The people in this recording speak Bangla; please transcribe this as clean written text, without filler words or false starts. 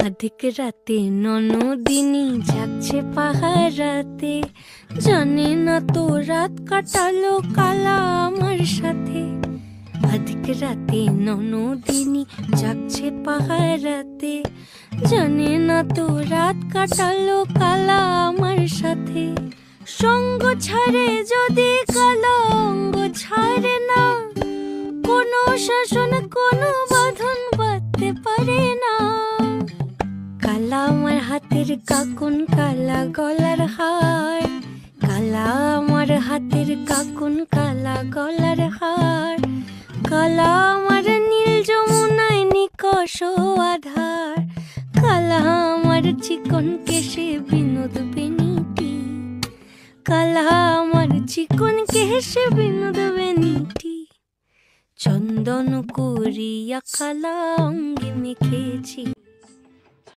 আধিক রাতে ননদিনী যাচ্ছে পাহারাতে, জানে না তো রাত কাটালো কালা আমার সাথে। আধিক রাতে ননদিনী যাচ্ছে পাহারাতে, জানে না তো রাত কাটালো কালা আমার সাথে। সঙ্গ ছাড়ে যদি কালা অঙ্গ ছাড়ে না, কোনো শাসন কোনো বাঁধন বাঁধতে পারে না। কালা আমার হাতের কাকুন কালা গলার হার, কালা আমার হাতের কাকুন কালা গলার হার। কালা আমার নীল যমুনায় নিকষ আধার, কালা আমার চিকন কেশে বিনোদ বেনিটি, কালা আমার চিকন কেশে বিনোদ বেনিটি। চন্দন করিয়া কালা অঙ্গে মেখেছি।